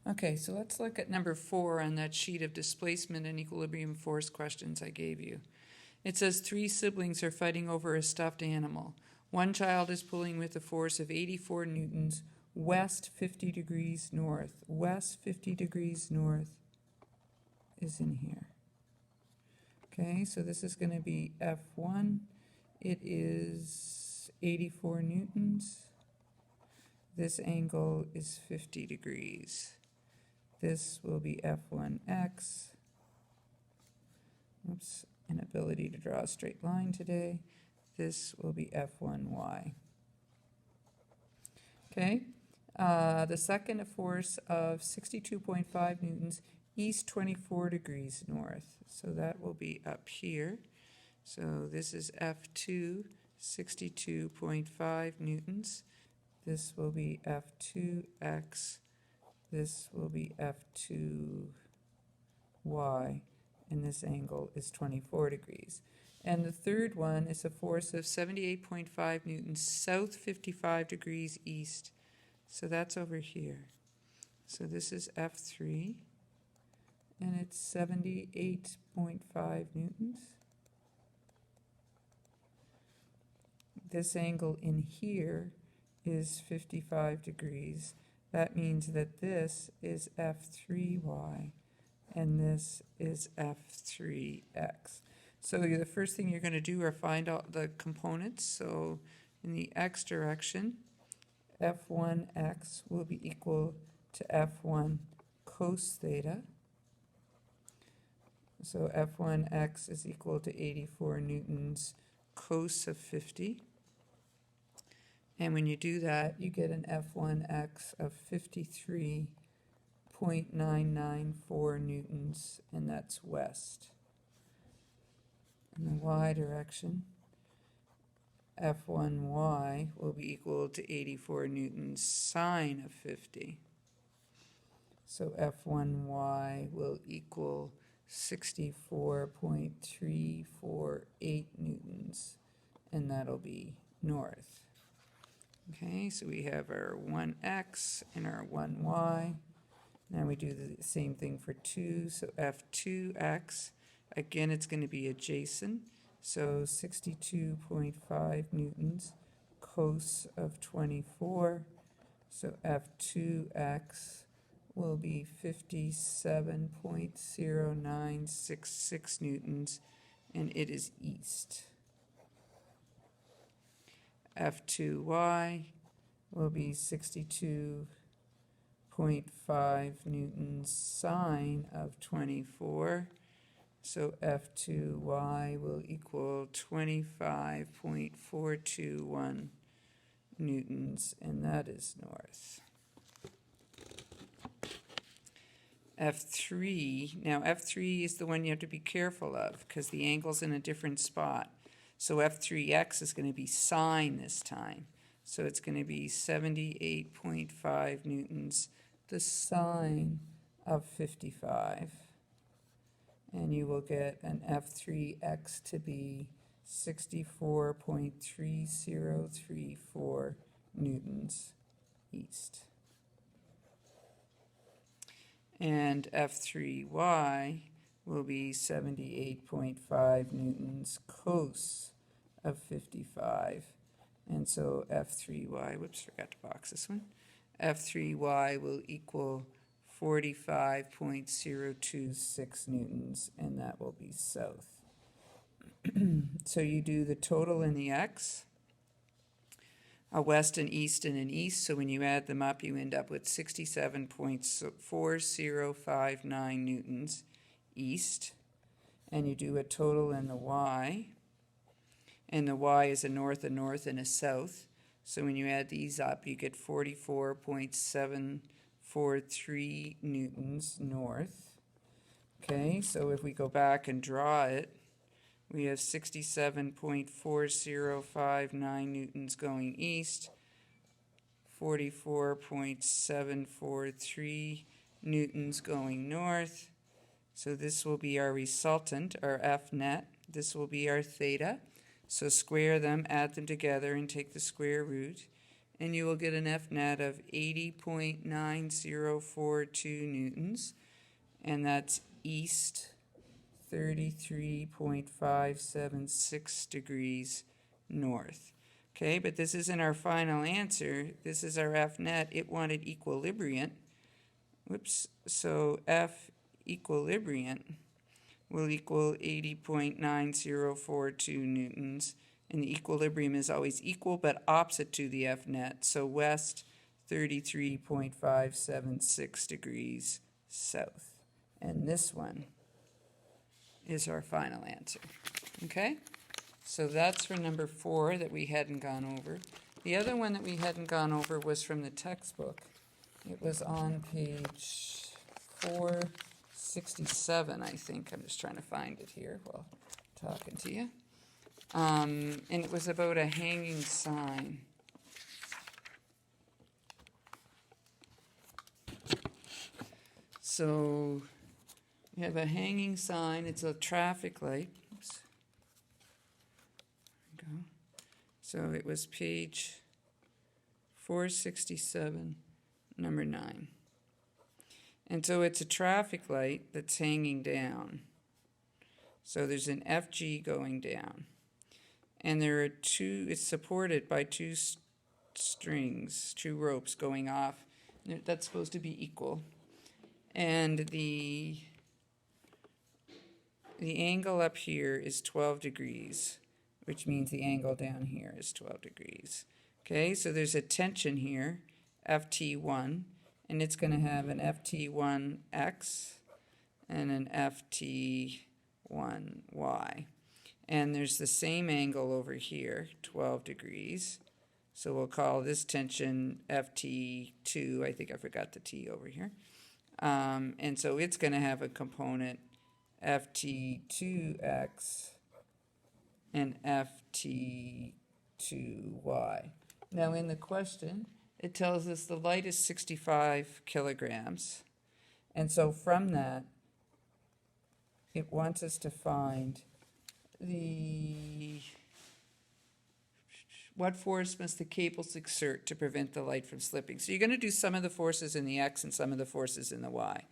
Okay, so let's look at number 4 on that sheet of displacement and equilibrium force questions I gave you. It says 3 siblings are fighting over a stuffed animal. One child is pulling with a force of 84 newtons west 50 degrees north. West 50 degrees north is in here. Okay, so this is going to be F1. It is 84 newtons. This angle is 50 degrees. This will be F1x. Oops, inability to draw a straight line today. This will be F1y. Okay, the second, a force of 62.5 newtons east 24 degrees north. So that will be up here. So this is F2, 62.5 newtons. This will be F2x. This will be F2y, and this angle is 24 degrees. And the third one is a force of 78.5 newtons south 55 degrees east. So that's over here. So this is F3, and it's 78.5 newtons. This angle in here is 55 degrees. That means that this is F3y and this is F3x. So the first thing you're going to do are find out the components. So in the x direction, F1x will be equal to F1 cos theta. So F1x is equal to 84 newtons cos of 50. And when you do that, you get an F1x of 53.994 newtons, and that's west. In the y direction, F1y will be equal to 84 newtons sine of 50. So F1y will equal 64.348 newtons, and that'll be north. Okay, so we have our 1x and our 1y. Now we do the same thing for 2, so F2x, again it's going to be adjacent, so 62.5 newtons cos of 24, so F2x will be 57.0966 newtons, and it is east. F2y will be 62.5 newtons sine of 24. So F2y will equal 25.421 newtons, and that is north. F3, now F3 is the one you have to be careful of because the angle's in a different spot. So F3x is going to be sine this time. So it's going to be 78.5 newtons, the sine of 55. And you will get an F3x to be 64.3034 newtons east. And F3y will be 78.5 newtons cos of 55. And so F3y, whoops, forgot to box this one. F3y will equal 45.026 newtons, and that will be south. So you do the total in the x, a west, an east, and an east. So when you add them up, you end up with 67.4059 newtons east. And you do a total in the y. And the y is a north, and a south. So when you add these up, you get 44.743 newtons north. Okay, so if we go back and draw it, we have 67.4059 newtons going east, 44.743 newtons going north. So this will be our resultant, our F net. This will be our theta. So square them, add them together, and take the square root. and you will get an F net of 80.9042 newtons, and that's east 33.576 degrees north. Okay, but this isn't our final answer. This is our F net. It wanted equilibrium. Whoops. So F equilibrium will equal 80.9042 newtons. And the equilibrium is always equal but opposite to the F net. So west 33.576 degrees south. And this one is our final answer. Okay? So that's for number 4 that we hadn't gone over. The other one that we hadn't gone over was from the textbook. It was on page 467, I think. I'm just trying to find it here while talking to you. And it was about a hanging sign. So we have a hanging sign. It's a traffic light. Oops. There we go. So it was page 467, number 9. And so it's a traffic light that's hanging down. So there's an FG going down. And there are it's supported by two strings, 2 ropes going off. That's supposed to be equal. And the angle up here is 12 degrees, which means the angle down here is 12 degrees. Okay, so there's a tension here, FT1, and it's going to have an FT1X and an FT1Y. And there's the same angle over here, 12 degrees. So we'll call this tension FT2. I think I forgot the T over here. And so it's going to have a component FT2X and FT2Y. Now in the question, it tells us the light is 65 kilograms. And so from that, it wants us to find what force must the cables exert to prevent the light from slipping. So you're going to do some of the forces in the X and some of the forces in the Y.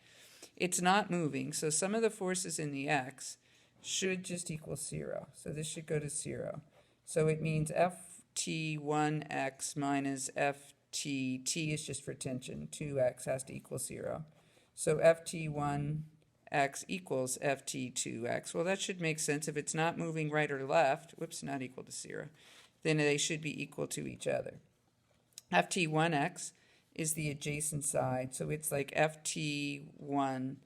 It's not moving, so some of the forces in the X should just equal 0. So this should go to 0. So it means FT1X minus FT, T is just for tension, 2X has to equal 0. So FT1X equals FT2X. Well, that should make sense. If it's not moving right or left, whoops, not equal to 0, then they should be equal to each other. FT1X is the adjacent side, so it's like FT1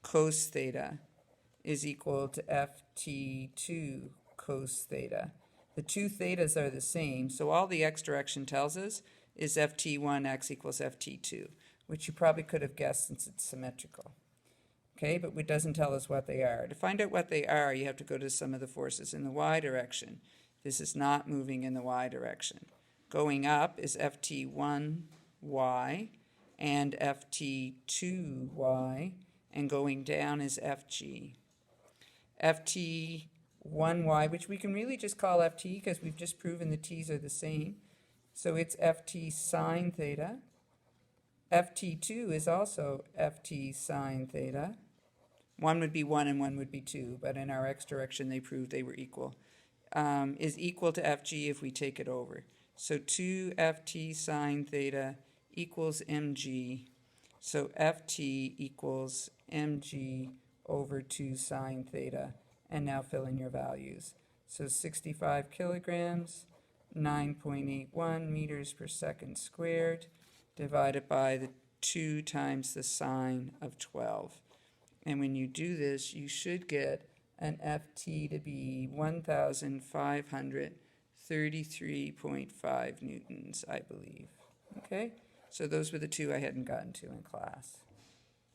cos theta is equal to FT2 cos theta. The two thetas are the same, so all the X direction tells us is FT1X equals FT2, which you probably could have guessed since it's symmetrical. Okay, but it doesn't tell us what they are. To find out what they are, you have to go to some of the forces in the Y direction. This is not moving in the Y direction. Going up is FT1Y and FT2Y, and going down is FG. FT1Y, which we can really just call FT because we've just proven the T's are the same. So it's FT sine theta. FT2 is also FT sine theta. One would be 1 and one would be 2, but in our X direction they proved they were equal. Is equal to FG if we take it over. So 2 FT sine theta equals mg. So FT equals mg over 2 sine theta. And now fill in your values. So 65 kilograms, 9.81 meters per second squared, divided by the 2 times the sine of 12. And when you do this, you should get an FT to be 1,533.5 newtons, I believe. Okay? So those were the 2 I hadn't gotten to in class.